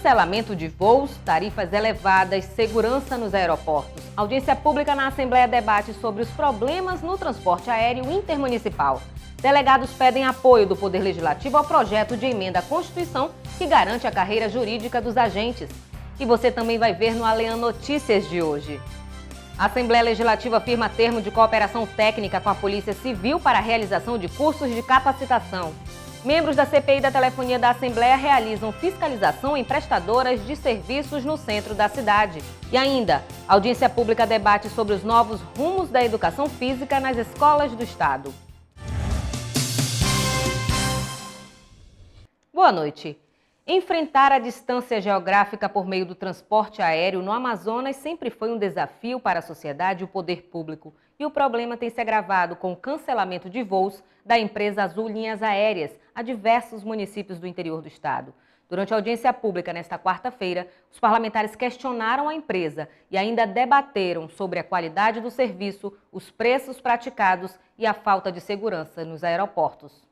cancelamento de voos, tarifas elevadas, segurança nos aeroportos. Audiência pública na Assembleia debate sobre os problemas no transporte aéreo intermunicipal. Delegados pedem apoio do Poder Legislativo ao projeto de emenda à Constituição que garante a carreira jurídica dos agentes. E você também vai ver no Alean Notícias de hoje. A Assembleia Legislativa firma termo de cooperação técnica com a Polícia Civil para a realização de cursos de capacitação. Membros da CPI da Telefonia da Assembleia realizam fiscalização em prestadoras de serviços no centro da cidade. E ainda, a audiência pública debate sobre os novos rumos da educação física nas escolas do Estado. Boa noite. Enfrentar a distância geográfica por meio do transporte aéreo no Amazonas sempre foi um desafio para a sociedade e o poder público. E o problema tem se agravado com o cancelamento de voos da empresa Azul Linhas Aéreas a diversos municípios do interior do estado. Durante a audiência pública nesta quarta-feira, os parlamentares questionaram a empresa e ainda debateram sobre a qualidade do serviço, os preços praticados e a falta de segurança nos aeroportos.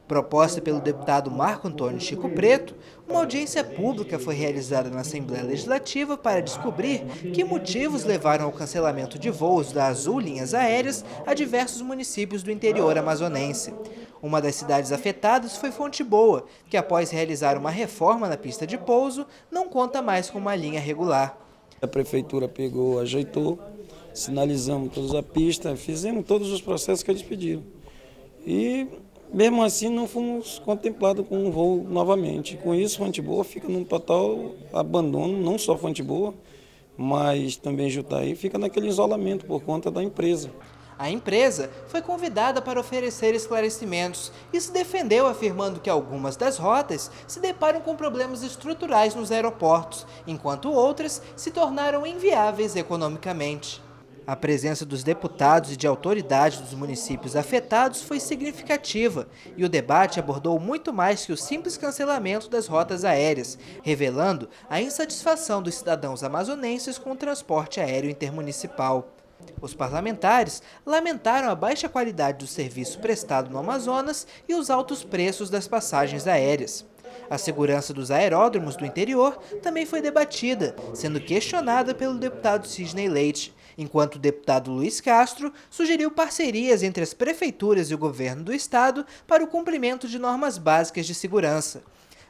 Proposta pelo deputado Marco Antônio Chico Preto, uma audiência pública foi realizada na Assembleia Legislativa para descobrir que motivos levaram ao cancelamento de voos da Azul Linhas Aéreas a diversos municípios do interior amazonense. Uma das cidades afetadas foi Fonte Boa, que após realizar uma reforma na pista de pouso, não conta mais com uma linha regular. A prefeitura pegou, ajeitou, sinalizamos toda a pista, fizemos todos os processos que eles pediram. E mesmo assim, não fomos contemplados com um voo novamente. Com isso, Fonte Boa fica num total abandono, não só Fonte Boa, mas também Jutaí fica naquele isolamento por conta da empresa. A empresa foi convidada para oferecer esclarecimentos e se defendeu afirmando que algumas das rotas se deparam com problemas estruturais nos aeroportos, enquanto outras se tornaram inviáveis economicamente. A presença dos deputados e de autoridades dos municípios afetados foi significativa e o debate abordou muito mais que o simples cancelamento das rotas aéreas, revelando a insatisfação dos cidadãos amazonenses com o transporte aéreo intermunicipal. Os parlamentares lamentaram a baixa qualidade do serviço prestado no Amazonas e os altos preços das passagens aéreas. A segurança dos aeródromos do interior também foi debatida, sendo questionada pelo deputado Cisney Leite, enquanto o deputado Luiz Castro sugeriu parcerias entre as prefeituras e o governo do estado para o cumprimento de normas básicas de segurança.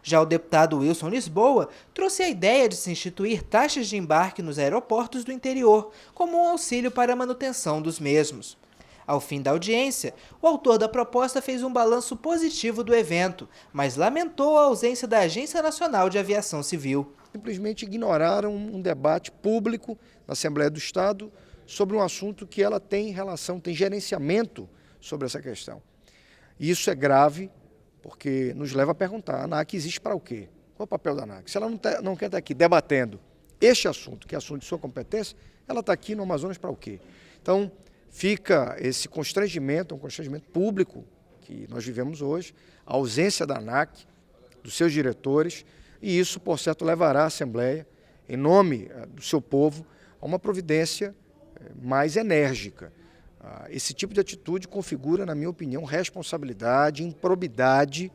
Já o deputado Wilson Lisboa trouxe a ideia de se instituir taxas de embarque nos aeroportos do interior, como um auxílio para a manutenção dos mesmos. Ao fim da audiência, o autor da proposta fez um balanço positivo do evento, mas lamentou a ausência da Agência Nacional de Aviação Civil. Simplesmente ignoraram um debate público na Assembleia do Estado sobre um assunto que ela tem relação, tem gerenciamento sobre essa questão. E isso é grave, porque nos leva a perguntar, a ANAC existe para o quê? Qual é o papel da ANAC? Se ela não quer estar aqui debatendo este assunto, que é assunto de sua competência, ela está aqui no Amazonas para o quê? Então, fica esse constrangimento, um constrangimento público que nós vivemos hoje, a ausência da ANAC, dos seus diretores, e isso, por certo, levará a Assembleia, em nome do seu povo, a uma providência mais enérgica. Esse tipo de atitude configura, na minha opinião, responsabilidade, improbidade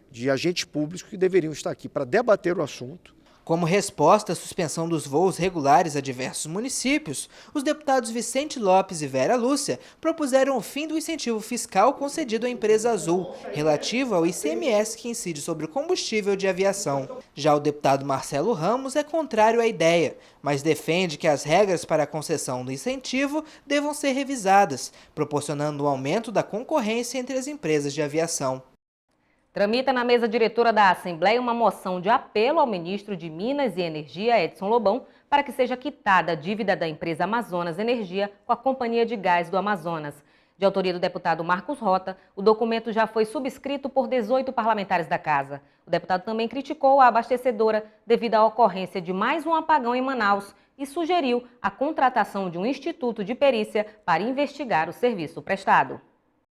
de agentes públicos que deveriam estar aqui para debater o assunto. Como resposta à suspensão dos voos regulares a diversos municípios, os deputados Vicente Lopes e Vera Lúcia propuseram o fim do incentivo fiscal concedido à empresa Azul, relativo ao ICMS que incide sobre o combustível de aviação. Já o deputado Marcelo Ramos é contrário à ideia, mas defende que as regras para a concessão do incentivo devam ser revisadas, proporcionando um aumento da concorrência entre as empresas de aviação. Tramita na mesa diretora da Assembleia uma moção de apelo ao ministro de Minas e Energia, Edson Lobão, para que seja quitada a dívida da empresa Amazonas Energia com a Companhia de Gás do Amazonas. De autoria do deputado Marcos Rota, o documento já foi subscrito por 18 parlamentares da Casa. O deputado também criticou a abastecedora devido à ocorrência de mais um apagão em Manaus e sugeriu a contratação de um instituto de perícia para investigar o serviço prestado.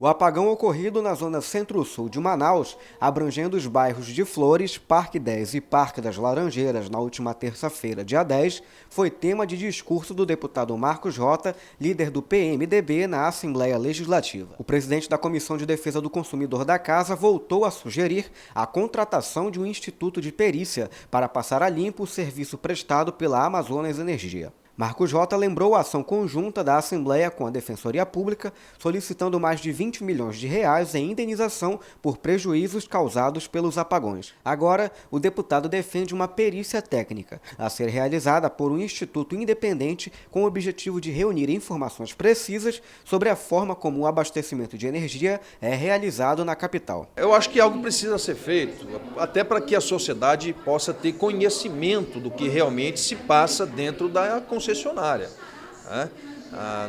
O apagão ocorrido na zona centro-sul de Manaus, abrangendo os bairros de Flores, Parque 10 e Parque das Laranjeiras na última terça-feira, dia 10, foi tema de discurso do deputado Marcos Rota, líder do PMDB na Assembleia Legislativa. O presidente da Comissão de Defesa do Consumidor da Casa voltou a sugerir a contratação de um instituto de perícia para passar a limpo o serviço prestado pela Amazonas Energia. Marcos Rota lembrou a ação conjunta da Assembleia com a Defensoria Pública, solicitando mais de 20 milhões de reais em indenização por prejuízos causados pelos apagões. Agora, o deputado defende uma perícia técnica, a ser realizada por um instituto independente com o objetivo de reunir informações precisas sobre a forma como o abastecimento de energia é realizado na capital. Eu acho que algo precisa ser feito, até para que a sociedade possa ter conhecimento do que realmente se passa dentro da concessionária.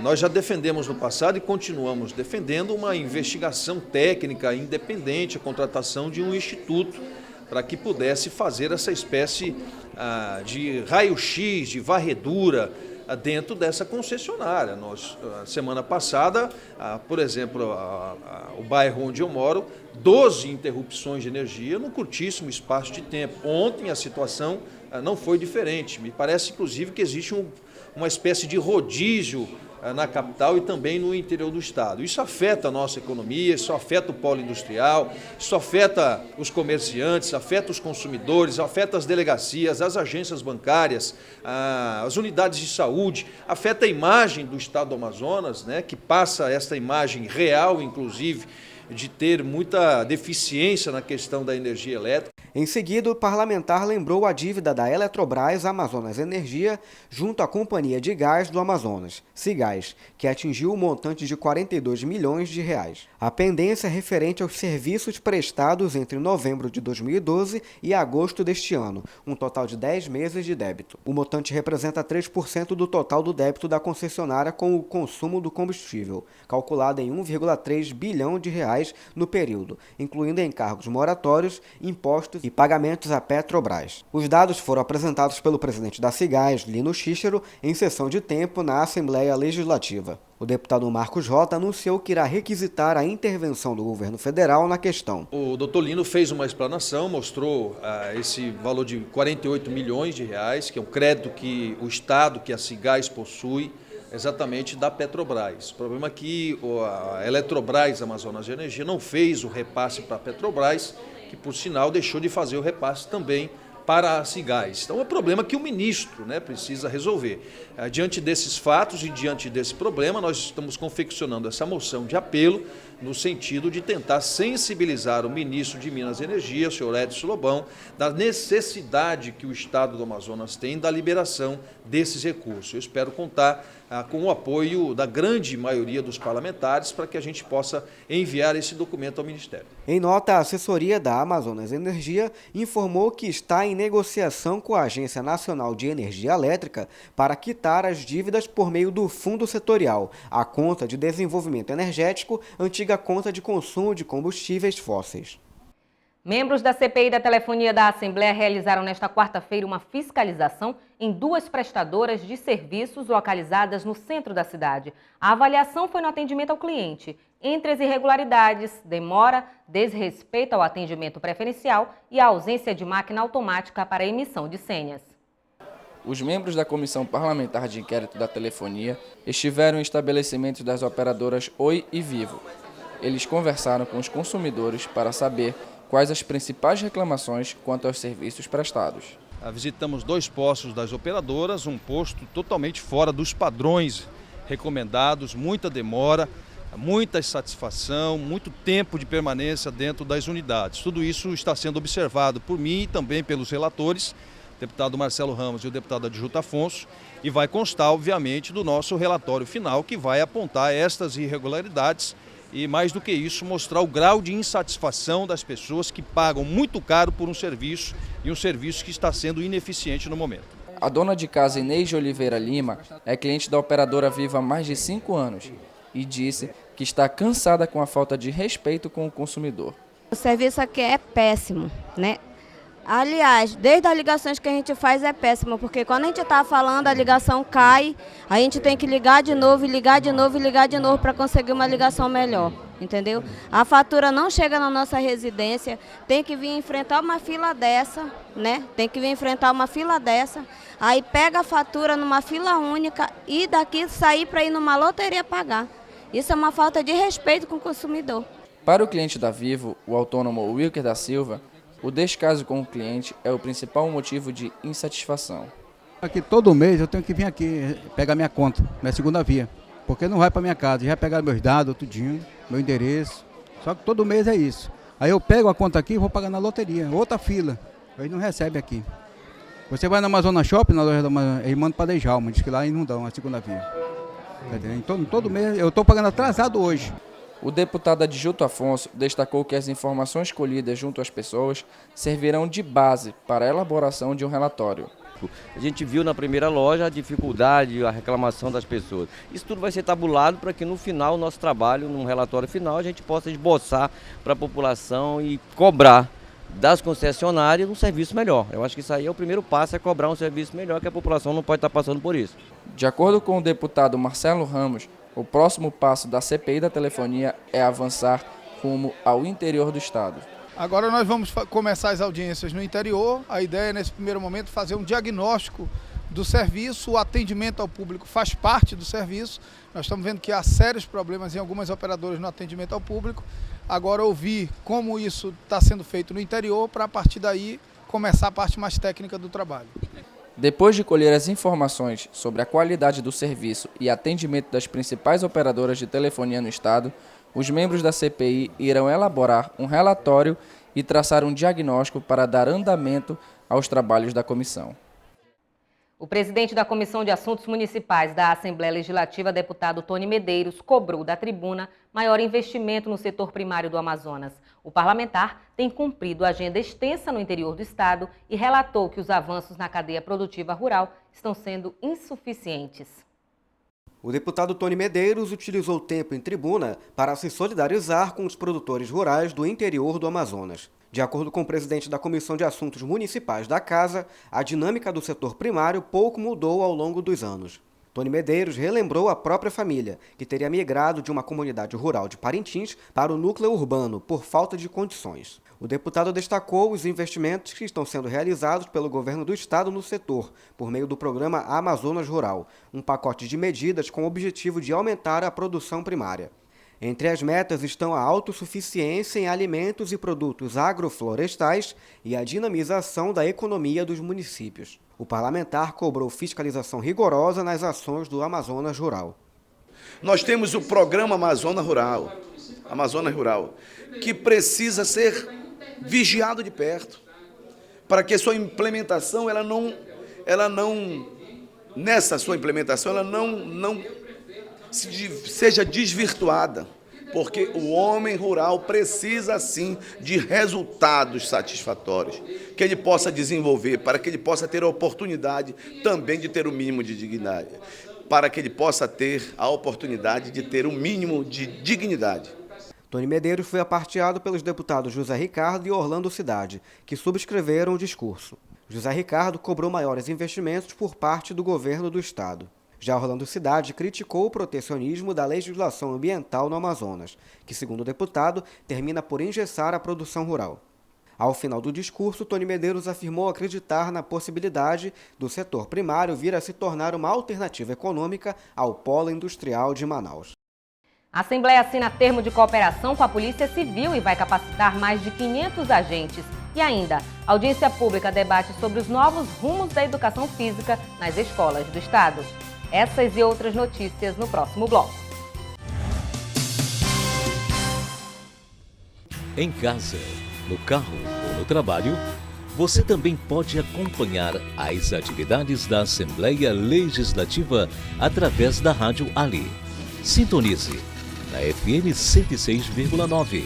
Nós já defendemos no passado e continuamos defendendo uma investigação técnica independente, a contratação de um instituto para que pudesse fazer essa espécie de raio-x, de varredura dentro dessa concessionária. Nós, semana passada, por exemplo, o bairro onde eu moro, 12 interrupções de energia num curtíssimo espaço de tempo. Ontem a situação não foi diferente. Me parece, inclusive, que existe uma espécie de rodízio na capital e também no interior do estado. Isso afeta a nossa economia, isso afeta o polo industrial, isso afeta os comerciantes, afeta os consumidores, afeta as delegacias, as agências bancárias, as unidades de saúde, afeta a imagem do estado do Amazonas, né, que passa essa imagem real, inclusive, de ter muita deficiência na questão da energia elétrica. Em seguida, o parlamentar lembrou a dívida da Eletrobras Amazonas Energia junto à Companhia de Gás do Amazonas, Cigás, que atingiu o montante de 42 milhões de reais. A pendência é referente aos serviços prestados entre novembro de 2012 e agosto deste ano, um total de 10 meses de débito. O montante representa 3% do total do débito da concessionária com o consumo do combustível, calculado em 1,3 bilhão de reais no período, incluindo encargos moratórios, impostos e pagamentos à Petrobras. Os dados foram apresentados pelo presidente da Cigás, Lino Cícero, em sessão de tempo na Assembleia Legislativa. O deputado Marcos Rota anunciou que irá requisitar a intervenção do governo federal na questão. O doutor Lino fez uma explanação, mostrou esse valor de 48 milhões de reais, que é um crédito que o Estado, que a Cigás possui, exatamente da Petrobras. O problema é que a Eletrobras Amazonas de Energia não fez o repasse para a Petrobras, que por sinal deixou de fazer o repasse também para a Cigás. Então é um problema que o ministro, precisa resolver. Diante desses fatos e diante desse problema, nós estamos confeccionando essa moção de apelo no sentido de tentar sensibilizar o ministro de Minas e Energia, o senhor Edson Lobão, da necessidade que o Estado do Amazonas tem da liberação desses recursos. Eu espero contar com o apoio da grande maioria dos parlamentares para que a gente possa enviar esse documento ao Ministério. Em nota, a assessoria da Amazonas Energia informou que está em negociação com a Agência Nacional de Energia Elétrica para quitar as dívidas por meio do Fundo Setorial, a Conta de Desenvolvimento Energético, antiga conta de consumo de combustíveis fósseis. Membros da CPI da Telefonia da Assembleia realizaram nesta quarta-feira uma fiscalização em 2 prestadoras de serviços localizadas no centro da cidade. A avaliação foi no atendimento ao cliente. Entre as irregularidades, demora, desrespeito ao atendimento preferencial e a ausência de máquina automática para emissão de senhas. Os membros da Comissão Parlamentar de Inquérito da Telefonia estiveram em estabelecimentos das operadoras Oi e Vivo. Eles conversaram com os consumidores para saber quais as principais reclamações quanto aos serviços prestados. Visitamos 2 postos das operadoras, um posto totalmente fora dos padrões recomendados, muita demora, muita insatisfação, muito tempo de permanência dentro das unidades. Tudo isso está sendo observado por mim e também pelos relatores, o deputado Marcelo Ramos e o deputado Adjuto Afonso, e vai constar, obviamente, do nosso relatório final, que vai apontar estas irregularidades e, mais do que isso, mostrar o grau de insatisfação das pessoas que pagam muito caro por um serviço e um serviço que está sendo ineficiente no momento. A dona de casa Inês de Oliveira Lima é cliente da operadora Vivo há mais de 5 anos e disse que está cansada com a falta de respeito com o consumidor. O serviço aqui é péssimo, Aliás, desde as ligações que a gente faz é péssimo, porque quando a gente está falando, a ligação cai, a gente tem que ligar de novo, ligar de novo e ligar de novo para conseguir uma ligação melhor. entendeu? A fatura não chega na nossa residência, tem que vir enfrentar uma fila dessa, né? Tem que vir enfrentar uma fila dessa, aí pega a fatura numa fila única e daqui sair para ir numa loteria pagar. Isso é uma falta de respeito com o consumidor. Para o cliente da Vivo, o autônomo Wilker da Silva, o descaso com o cliente é o principal motivo de insatisfação. Aqui todo mês eu tenho que vir aqui pegar minha conta, minha segunda via, porque não vai para minha casa, já pegaram meus dados, tudinho, meu endereço, só que todo mês é isso. Aí eu pego a conta aqui e vou pagar na loteria, outra fila, aí não recebe aqui. Você vai na Amazonas Shopping, na loja da Amazonas, eles mandam para Dejalma, diz que lá eles não dão a segunda via. Então todo mês eu estou pagando atrasado hoje. O deputado Adjunto Afonso destacou que as informações colhidas junto às pessoas servirão de base para a elaboração de um relatório. A gente viu na primeira loja a dificuldade, a reclamação das pessoas. Isso tudo vai ser tabulado para que no final, o nosso trabalho, num relatório final, a gente possa esboçar para a população e cobrar das concessionárias um serviço melhor. Eu acho que isso aí é o primeiro passo, é cobrar um serviço melhor, que a população não pode estar passando por isso. De acordo com o deputado Marcelo Ramos, o próximo passo da CPI da telefonia é avançar rumo ao interior do estado. Agora nós vamos começar as audiências no interior. A ideia é, nesse primeiro momento, fazer um diagnóstico do serviço. O atendimento ao público faz parte do serviço. Nós estamos vendo que há sérios problemas em algumas operadoras no atendimento ao público. Agora ouvir como isso está sendo feito no interior, para a partir daí começar a parte mais técnica do trabalho. Depois de colher as informações sobre a qualidade do serviço e atendimento das principais operadoras de telefonia no estado, os membros da CPI irão elaborar um relatório e traçar um diagnóstico para dar andamento aos trabalhos da comissão. O presidente da Comissão de Assuntos Municipais da Assembleia Legislativa, deputado Tony Medeiros, cobrou da tribuna maior investimento no setor primário do Amazonas. O parlamentar tem cumprido agenda extensa no interior do estado e relatou que os avanços na cadeia produtiva rural estão sendo insuficientes. O deputado Tony Medeiros utilizou o tempo em tribuna para se solidarizar com os produtores rurais do interior do Amazonas. De acordo com o presidente da Comissão de Assuntos Municipais da Casa, a dinâmica do setor primário pouco mudou ao longo dos anos. Tony Medeiros relembrou a própria família, que teria migrado de uma comunidade rural de Parintins para o núcleo urbano por falta de condições. O deputado destacou os investimentos que estão sendo realizados pelo governo do estado no setor, por meio do programa Amazonas Rural, um pacote de medidas com o objetivo de aumentar a produção primária. Entre as metas estão a autossuficiência em alimentos e produtos agroflorestais e a dinamização da economia dos municípios. O parlamentar cobrou fiscalização rigorosa nas ações do Amazonas Rural. Nós temos o programa Amazonas Rural, que precisa ser vigiado de perto, para que sua implementação, nessa sua implementação, ela não seja desvirtuada, porque o homem rural precisa, sim, de resultados satisfatórios, que ele possa desenvolver, para que ele possa ter a oportunidade também de ter o mínimo de dignidade, para que ele possa ter a oportunidade de ter o mínimo de dignidade. Tony Medeiros foi aparteado pelos deputados José Ricardo e Orlando Cidade, que subscreveram o discurso. José Ricardo cobrou maiores investimentos por parte do governo do estado. Já Orlando Cidade criticou o protecionismo da legislação ambiental no Amazonas, que, segundo o deputado, termina por engessar a produção rural. Ao final do discurso, Tony Medeiros afirmou acreditar na possibilidade do setor primário vir a se tornar uma alternativa econômica ao polo industrial de Manaus. A Assembleia assina termo de cooperação com a Polícia Civil e vai capacitar mais de 500 agentes. E ainda, a audiência pública debate sobre os novos rumos da educação física nas escolas do estado. Essas e outras notícias no próximo bloco. Em casa, no carro ou no trabalho, você também pode acompanhar as atividades da Assembleia Legislativa através da Rádio Ali. Sintonize na FM 106,9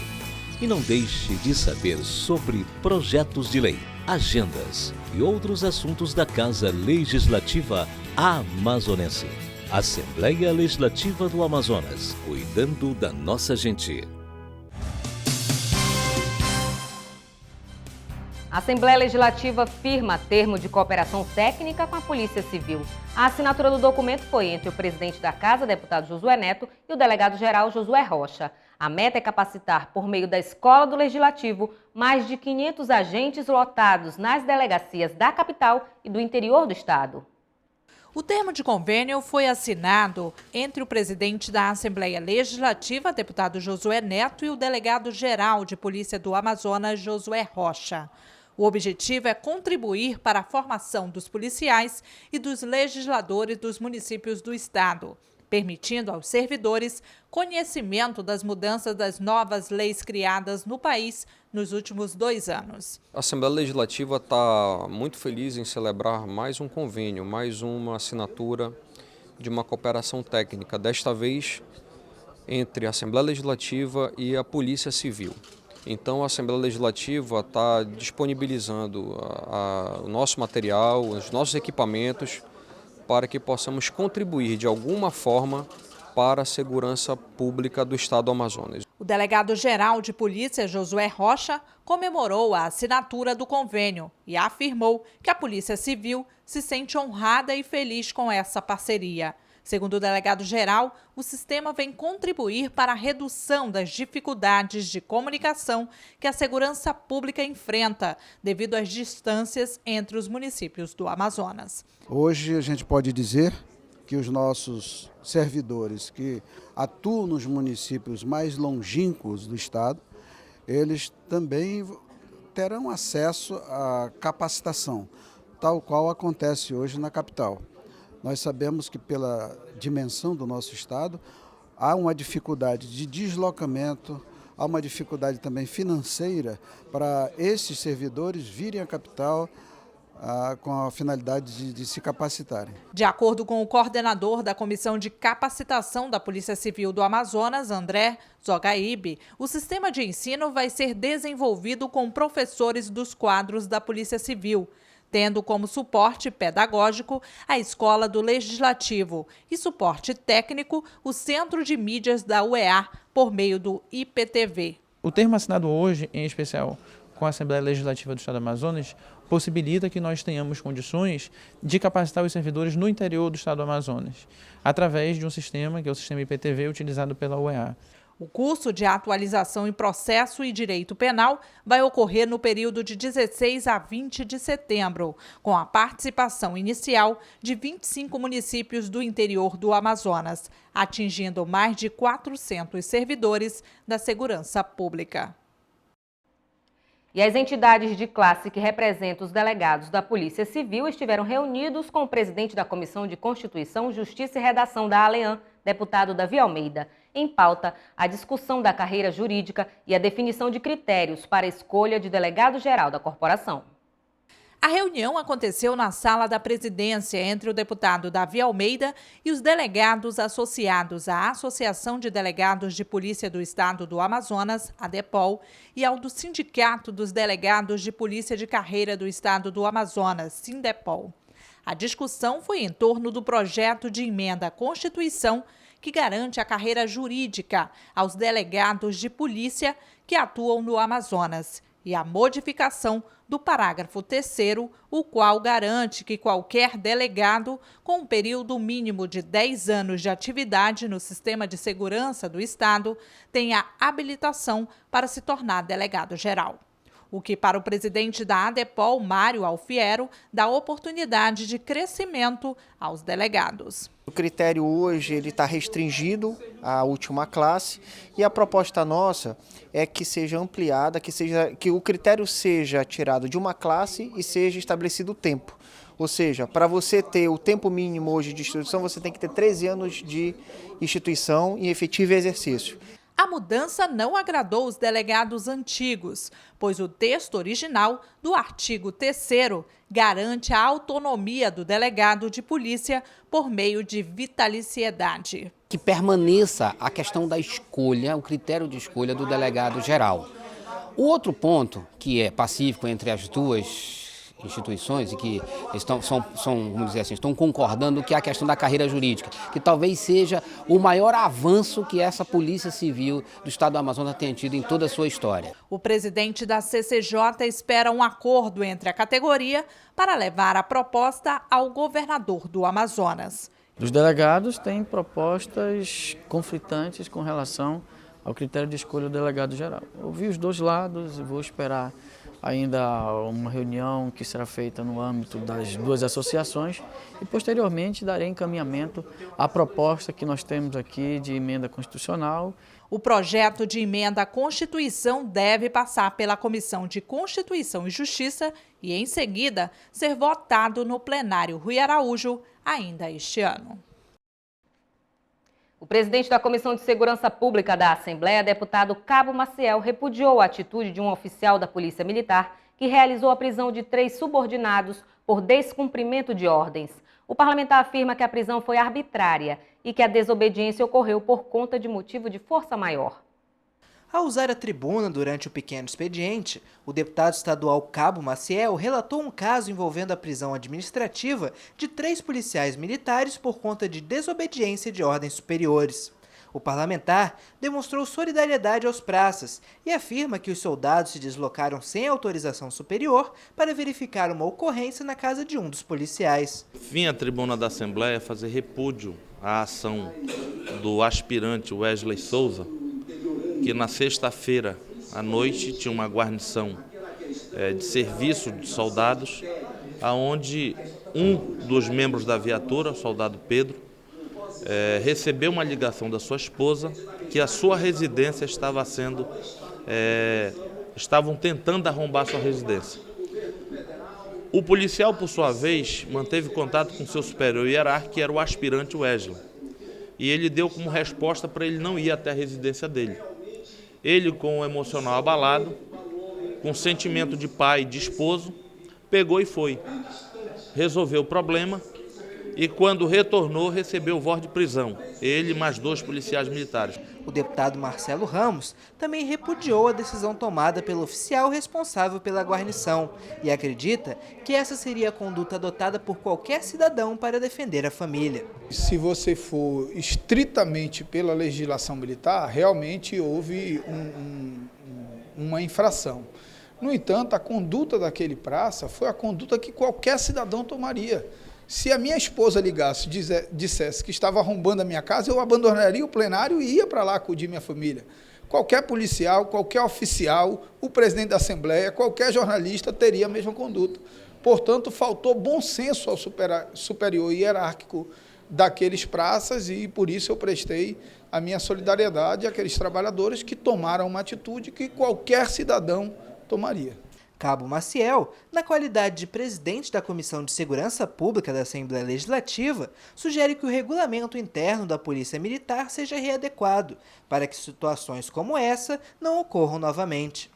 e não deixe de saber sobre projetos de lei, agendas e outros assuntos da Casa Legislativa Amazonense. Assembleia Legislativa do Amazonas, cuidando da nossa gente. A Assembleia Legislativa firma termo de cooperação técnica com a Polícia Civil. A assinatura do documento foi entre o presidente da Casa, deputado Josué Neto, e o delegado-geral Josué Rocha. A meta é capacitar, por meio da Escola do Legislativo, mais de 500 agentes lotados nas delegacias da capital e do interior do estado. O termo de convênio foi assinado entre o presidente da Assembleia Legislativa, deputado Josué Neto, e o delegado-geral de Polícia do Amazonas, Josué Rocha. O objetivo é contribuir para a formação dos policiais e dos legisladores dos municípios do estado, permitindo aos servidores conhecimento das mudanças das novas leis criadas no país nos últimos 2 anos. A Assembleia Legislativa está muito feliz em celebrar mais um convênio, mais uma assinatura de uma cooperação técnica, desta vez entre a Assembleia Legislativa e a Polícia Civil. Então a Assembleia Legislativa está disponibilizando o nosso material, os nossos equipamentos, para que possamos contribuir de alguma forma para a segurança pública do estado do Amazonas. O delegado-geral de polícia, Josué Rocha, comemorou a assinatura do convênio e afirmou que a Polícia Civil se sente honrada e feliz com essa parceria. Segundo o delegado-geral, o sistema vem contribuir para a redução das dificuldades de comunicação que a segurança pública enfrenta devido às distâncias entre os municípios do Amazonas. Hoje a gente pode dizer que os nossos servidores que atuam nos municípios mais longínquos do estado, eles também terão acesso à capacitação, tal qual acontece hoje na capital. Nós sabemos que pela dimensão do nosso estado, há uma dificuldade de deslocamento, há uma dificuldade também financeira para esses servidores virem à capital com a finalidade de se capacitarem. De acordo com o coordenador da Comissão de Capacitação da Polícia Civil do Amazonas, André Zogaíbe, o sistema de ensino vai ser desenvolvido com professores dos quadros da Polícia Civil, tendo como suporte pedagógico a Escola do Legislativo e suporte técnico o Centro de Mídias da UEA por meio do IPTV. O termo assinado hoje, em especial com a Assembleia Legislativa do Estado do Amazonas, possibilita que nós tenhamos condições de capacitar os servidores no interior do Estado do Amazonas, através de um sistema, que é o sistema IPTV, utilizado pela UEA. O curso de atualização em processo e direito penal vai ocorrer no período de 16 a 20 de setembro, com a participação inicial de 25 municípios do interior do Amazonas, atingindo mais de 400 servidores da segurança pública. E as entidades de classe que representam os delegados da Polícia Civil estiveram reunidos com o presidente da Comissão de Constituição, Justiça e Redação da ALEAN, deputado Davi Almeida. Em pauta, a discussão da carreira jurídica e a definição de critérios para a escolha de delegado-geral da corporação. A reunião aconteceu na sala da presidência entre o deputado Davi Almeida e os delegados associados à Associação de Delegados de Polícia do Estado do Amazonas, ADEPOL, e ao do Sindicato dos Delegados de Polícia de Carreira do Estado do Amazonas, SINDEPOL. A discussão foi em torno do projeto de emenda à Constituição que garante a carreira jurídica aos delegados de polícia que atuam no Amazonas e a modificação do parágrafo 3º, o qual garante que qualquer delegado com um período mínimo de 10 anos de atividade no sistema de segurança do Estado tenha habilitação para se tornar delegado-geral. O que, para o presidente da ADEPOL, Mário Alfiero, dá oportunidade de crescimento aos delegados. O critério hoje está restringido à última classe e a proposta nossa é que seja ampliada, que o critério seja tirado de uma classe e seja estabelecido o tempo. Ou seja, para você ter o tempo mínimo hoje de instituição, você tem que ter 13 anos de instituição em efetivo exercício. A mudança não agradou os delegados antigos, pois o texto original do artigo 3º garante a autonomia do delegado de polícia por meio de vitaliciedade. Que permaneça a questão da escolha, o critério de escolha do delegado geral. O outro ponto, que é pacífico entre as duas instituições e que vamos dizer assim, estão concordando, que é a questão da carreira jurídica, que talvez seja o maior avanço que essa Polícia Civil do Estado do Amazonas tenha tido em toda a sua história. O presidente da CCJ espera um acordo entre a categoria para levar a proposta ao governador do Amazonas. Os delegados têm propostas conflitantes com relação ao critério de escolha do delegado geral. Ouvi os dois lados e vou esperar ainda uma reunião que será feita no âmbito das duas associações e, posteriormente, darei encaminhamento à proposta que nós temos aqui de emenda constitucional. O projeto de emenda à Constituição deve passar pela Comissão de Constituição e Justiça e, em seguida, ser votado no plenário Rui Araújo ainda este ano. O presidente da Comissão de Segurança Pública da Assembleia, deputado Cabo Maciel, repudiou a atitude de um oficial da Polícia Militar que realizou a prisão de 3 subordinados por descumprimento de ordens. O parlamentar afirma que a prisão foi arbitrária e que a desobediência ocorreu por conta de motivo de força maior. Ao usar a tribuna durante o pequeno expediente, o deputado estadual Cabo Maciel relatou um caso envolvendo a prisão administrativa de 3 policiais militares por conta de desobediência de ordens superiores. O parlamentar demonstrou solidariedade aos praças e afirma que os soldados se deslocaram sem autorização superior para verificar uma ocorrência na casa de um dos policiais. Vim à tribuna da Assembleia fazer repúdio à ação do aspirante Wesley Souza, que na sexta-feira à noite tinha uma guarnição de serviço de soldados, aonde um dos membros da viatura, o soldado Pedro, recebeu uma ligação da sua esposa que a sua residência estavam tentando arrombar sua residência. O policial, por sua vez, manteve contato com seu superior hierárquico, que era o aspirante Wesley, e ele deu como resposta para ele não ir até a residência dele. Ele, com o emocional abalado, com sentimento de pai e de esposo, pegou e foi. Resolveu o problema e, quando retornou, recebeu voz de prisão. Ele e mais 2 policiais militares. O deputado Marcelo Ramos também repudiou a decisão tomada pelo oficial responsável pela guarnição e acredita que essa seria a conduta adotada por qualquer cidadão para defender a família. Se você for estritamente pela legislação militar, realmente houve uma infração. No entanto, a conduta daquele praça foi a conduta que qualquer cidadão tomaria. Se a minha esposa ligasse e dissesse que estava arrombando a minha casa, eu abandonaria o plenário e ia para lá acudir minha família. Qualquer policial, qualquer oficial, o presidente da Assembleia, qualquer jornalista teria a mesma conduta. Portanto, faltou bom senso ao superior hierárquico daqueles praças e, por isso, eu prestei a minha solidariedade àqueles trabalhadores que tomaram uma atitude que qualquer cidadão tomaria. Cabo Maciel, na qualidade de presidente da Comissão de Segurança Pública da Assembleia Legislativa, sugere que o regulamento interno da Polícia Militar seja readequado, para que situações como essa não ocorram novamente.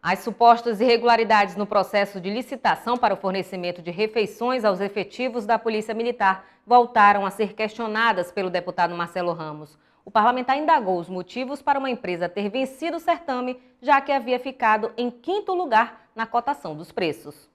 As supostas irregularidades no processo de licitação para o fornecimento de refeições aos efetivos da Polícia Militar voltaram a ser questionadas pelo deputado Marcelo Ramos. O parlamentar indagou os motivos para uma empresa ter vencido o certame, já que havia ficado em 5º lugar na cotação dos preços.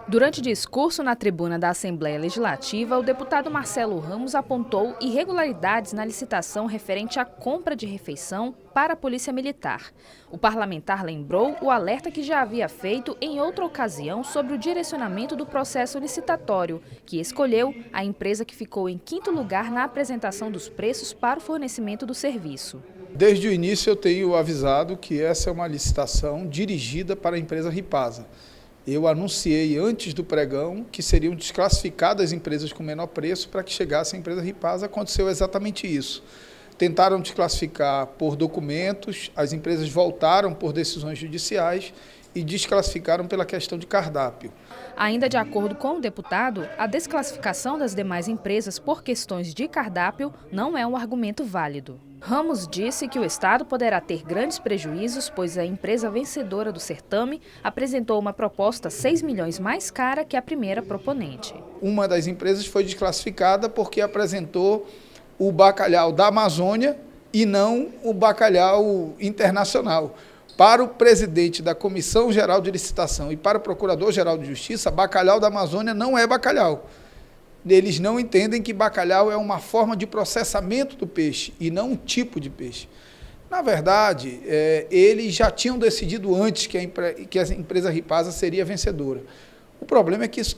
Durante discurso na tribuna da Assembleia Legislativa, o deputado Marcelo Ramos apontou irregularidades na licitação referente à compra de refeição para a Polícia Militar. O parlamentar lembrou o alerta que já havia feito em outra ocasião sobre o direcionamento do processo licitatório, que escolheu a empresa que ficou em 5º lugar na apresentação dos preços para o fornecimento do serviço. Desde o início eu tenho avisado que essa é uma licitação dirigida para a empresa Ripasa. Eu anunciei antes do pregão que seriam desclassificadas as empresas com menor preço para que chegasse a empresa Ripasa. Aconteceu exatamente isso. Tentaram desclassificar por documentos, as empresas voltaram por decisões judiciais e desclassificaram pela questão de cardápio. Ainda de acordo com o deputado, a desclassificação das demais empresas por questões de cardápio não é um argumento válido. Ramos disse que o Estado poderá ter grandes prejuízos, pois a empresa vencedora do certame apresentou uma proposta 6 milhões mais cara que a primeira proponente. Uma das empresas foi desclassificada porque apresentou o bacalhau da Amazônia e não o bacalhau internacional. Para o presidente da Comissão Geral de Licitação e para o Procurador-Geral de Justiça, bacalhau da Amazônia não é bacalhau. Eles não entendem que bacalhau é uma forma de processamento do peixe e não um tipo de peixe. Na verdade, eles já tinham decidido antes que a empresa Ripasa seria vencedora. O problema é que isso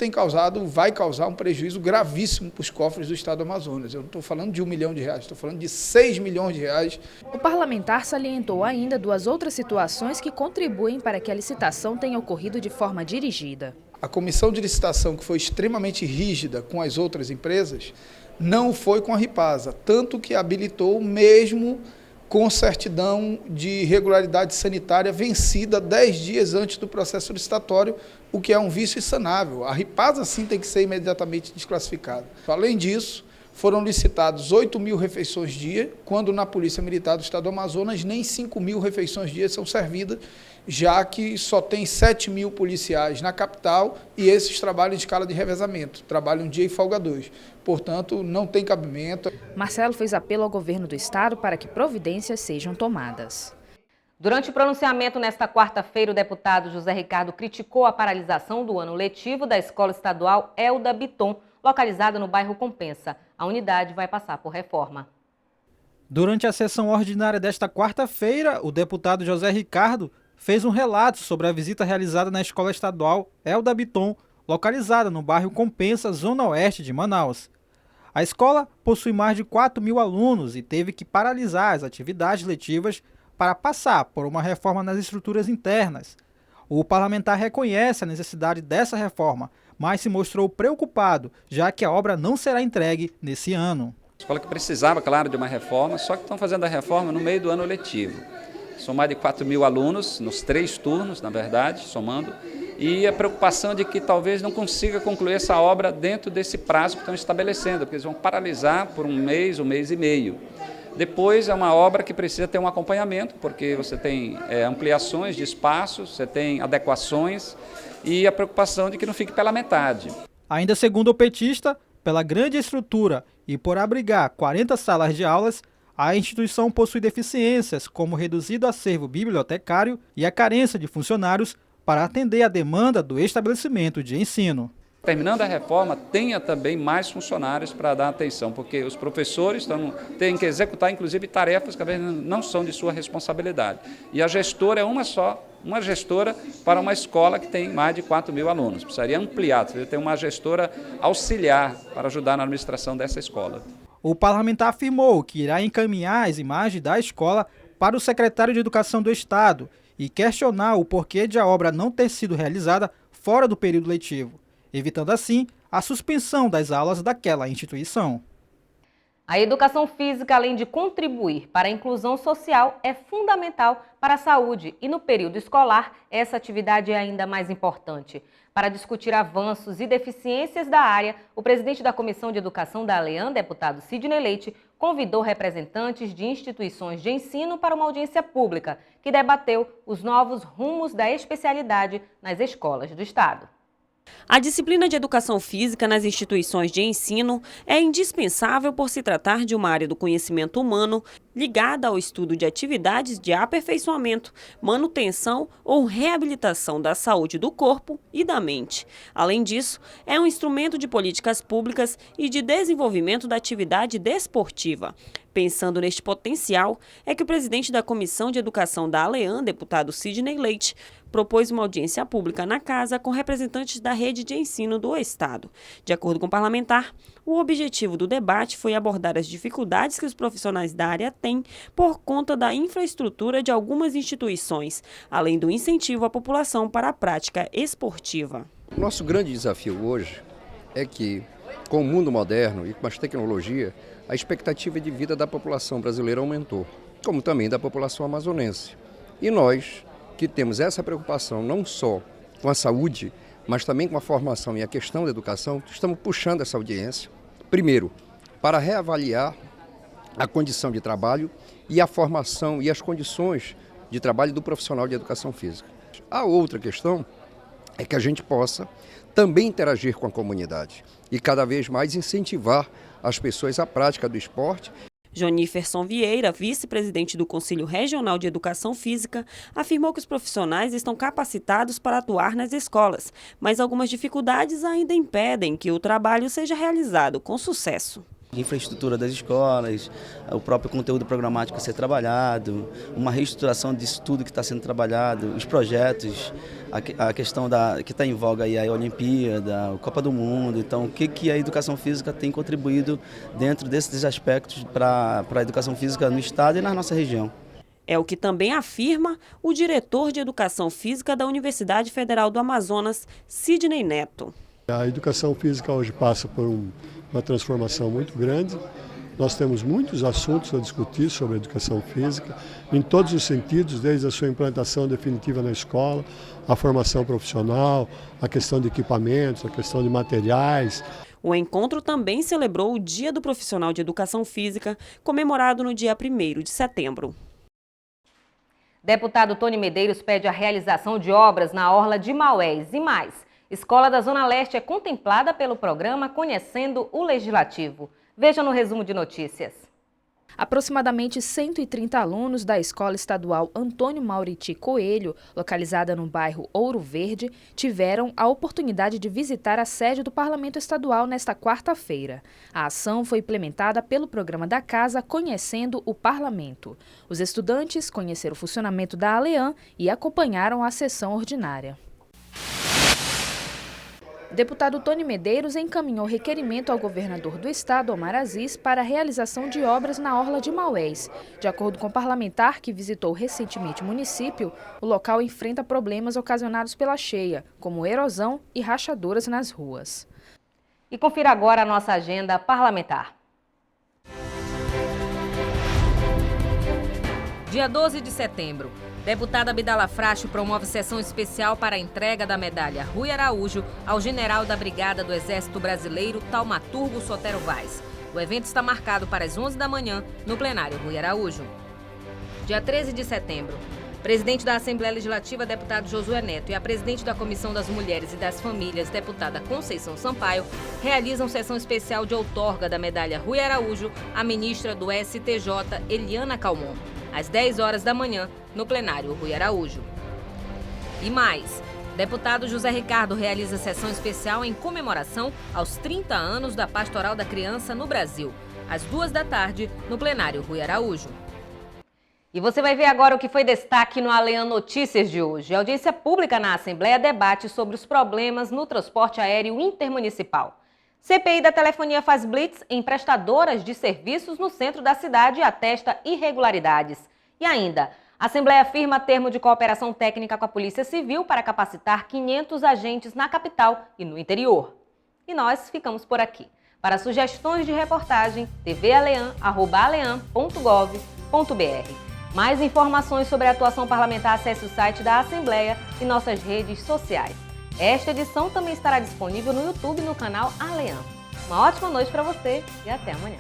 vai causar um prejuízo gravíssimo para os cofres do estado do Amazonas. Eu não estou falando de R$1 milhão, estou falando de R$6 milhões. O parlamentar salientou ainda 2 outras situações que contribuem para que a licitação tenha ocorrido de forma dirigida. A comissão de licitação, que foi extremamente rígida com as outras empresas, não foi com a Ripasa, tanto que habilitou mesmo com certidão de irregularidade sanitária vencida 10 dias antes do processo licitatório, o que é um vício insanável. A Ripasa, sim, tem que ser imediatamente desclassificada. Além disso, foram licitados 8.000 refeições dia, quando na Polícia Militar do Estado do Amazonas nem 5.000 refeições dia são servidas, já que só tem 7.000 policiais na capital e esses trabalham em escala de revezamento, trabalham um dia e folga 2. Portanto, não tem cabimento. Marcelo fez apelo ao governo do estado para que providências sejam tomadas. Durante o pronunciamento nesta quarta-feira, o deputado José Ricardo criticou a paralisação do ano letivo da Escola Estadual Elda Bitton, localizada no bairro Compensa. A unidade vai passar por reforma. Durante a sessão ordinária desta quarta-feira, o deputado José Ricardo fez um relato sobre a visita realizada na Escola Estadual Elda Bitton, localizada no bairro Compensa, zona oeste de Manaus. A escola possui mais de 4.000 alunos e teve que paralisar as atividades letivas para passar por uma reforma nas estruturas internas. O parlamentar reconhece a necessidade dessa reforma, mas se mostrou preocupado, já que a obra não será entregue nesse ano. Escola que precisava, claro, de uma reforma, só que estão fazendo a reforma no meio do ano letivo. São mais de 4.000 alunos, nos 3 turnos, na verdade, somando, e a preocupação de que talvez não consiga concluir essa obra dentro desse prazo que estão estabelecendo, porque eles vão paralisar por um mês e meio. Depois é uma obra que precisa ter um acompanhamento, porque você tem ampliações de espaços, você tem adequações e a preocupação de que não fique pela metade. Ainda segundo o petista, pela grande estrutura e por abrigar 40 salas de aulas, a instituição possui deficiências, como reduzido acervo bibliotecário e a carência de funcionários para atender a demanda do estabelecimento de ensino. Terminando a reforma, tenha também mais funcionários para dar atenção, porque os professores têm que executar, inclusive, tarefas que às vezes não são de sua responsabilidade. E a gestora é uma só, uma gestora para uma escola que tem mais de 4.000 alunos. Precisaria ampliar, precisaria ter uma gestora auxiliar para ajudar na administração dessa escola. O parlamentar afirmou que irá encaminhar as imagens da escola para o secretário de Educação do Estado e questionar o porquê de a obra não ter sido realizada fora do período letivo, evitando assim a suspensão das aulas daquela instituição. A educação física, além de contribuir para a inclusão social, é fundamental para a saúde e no período escolar essa atividade é ainda mais importante. Para discutir avanços e deficiências da área, o presidente da Comissão de Educação da ALEAN, deputado Sidney Leite, convidou representantes de instituições de ensino para uma audiência pública que debateu os novos rumos da especialidade nas escolas do estado. A disciplina de educação física nas instituições de ensino é indispensável por se tratar de uma área do conhecimento humano ligada ao estudo de atividades de aperfeiçoamento, manutenção ou reabilitação da saúde do corpo e da mente. Além disso, é um instrumento de políticas públicas e de desenvolvimento da atividade desportiva. Pensando neste potencial, é que o presidente da Comissão de Educação da ALEAN, deputado Sidney Leite, propôs uma audiência pública na casa com representantes da rede de ensino do Estado. De acordo com o parlamentar, o objetivo do debate foi abordar as dificuldades que os profissionais da área têm por conta da infraestrutura de algumas instituições, além do incentivo à população para a prática esportiva. O nosso grande desafio hoje é que, com o mundo moderno e com as tecnologias, a expectativa de vida da população brasileira aumentou, como também da população amazonense. E nós, que temos essa preocupação não só com a saúde, mas também com a formação e a questão da educação, estamos puxando essa audiência, primeiro, para reavaliar a condição de trabalho e a formação e as condições de trabalho do profissional de educação física. A outra questão é que a gente possa também interagir com a comunidade e cada vez mais incentivar as pessoas à prática do esporte. Joniferson Vieira, vice-presidente do Conselho Regional de Educação Física, afirmou que os profissionais estão capacitados para atuar nas escolas, mas algumas dificuldades ainda impedem que o trabalho seja realizado com sucesso. Infraestrutura das escolas, o próprio conteúdo programático a ser trabalhado, uma reestruturação disso tudo que está sendo trabalhado, os projetos, a questão que está em voga aí a Olimpíada, a Copa do Mundo. Então, o que a educação física tem contribuído dentro desses aspectos para a educação física no estado e na nossa região. É o que também afirma o diretor de Educação Física da Universidade Federal do Amazonas, Sidney Neto. A educação física hoje passa por uma transformação muito grande. Nós temos muitos assuntos a discutir sobre a educação física, em todos os sentidos, desde a sua implantação definitiva na escola, a formação profissional, a questão de equipamentos, a questão de materiais. O encontro também celebrou o Dia do Profissional de Educação Física, comemorado no dia 1º de setembro. Deputado Tony Medeiros pede a realização de obras na orla de Maués e mais. Escola da Zona Leste é contemplada pelo programa Conhecendo o Legislativo. Veja no resumo de notícias. Aproximadamente 130 alunos da Escola Estadual Antônio Mauriti Coelho, localizada no bairro Ouro Verde, tiveram a oportunidade de visitar a sede do Parlamento Estadual nesta quarta-feira. A ação foi implementada pelo programa da Casa Conhecendo o Parlamento. Os estudantes conheceram o funcionamento da ALEAN e acompanharam a sessão ordinária. O deputado Tony Medeiros encaminhou requerimento ao governador do estado, Omar Aziz, para a realização de obras na orla de Maués. De acordo com o parlamentar que visitou recentemente o município, o local enfrenta problemas ocasionados pela cheia, como erosão e rachaduras nas ruas. E confira agora a nossa agenda parlamentar. Dia 12 de setembro. Deputada Abdala Fracho promove sessão especial para a entrega da medalha Rui Araújo ao general da Brigada do Exército Brasileiro, Taumaturgo Sotero Vaz. O evento está marcado para as 11 da manhã no plenário Rui Araújo. Dia 13 de setembro. Presidente da Assembleia Legislativa, deputado Josué Neto, e a presidente da Comissão das Mulheres e das Famílias, deputada Conceição Sampaio, realizam sessão especial de outorga da medalha Rui Araújo à ministra do STJ, Eliana Calmon, às 10 horas da manhã, no plenário Rui Araújo. E mais, deputado José Ricardo realiza sessão especial em comemoração aos 30 anos da Pastoral da Criança no Brasil, às 2 da tarde, no plenário Rui Araújo. E você vai ver agora o que foi destaque no ALEAN Notícias de hoje. A audiência pública na Assembleia debate sobre os problemas no transporte aéreo intermunicipal. CPI da telefonia faz blitz em prestadoras de serviços no centro da cidade e atesta irregularidades. E ainda, a Assembleia firma termo de cooperação técnica com a Polícia Civil para capacitar 500 agentes na capital e no interior. E nós ficamos por aqui. Para sugestões de reportagem, tvalean@alean.gov.br. Mais informações sobre a atuação parlamentar, acesse o site da Assembleia e nossas redes sociais. Esta edição também estará disponível no YouTube no canal ALEAN. Uma ótima noite para você e até amanhã.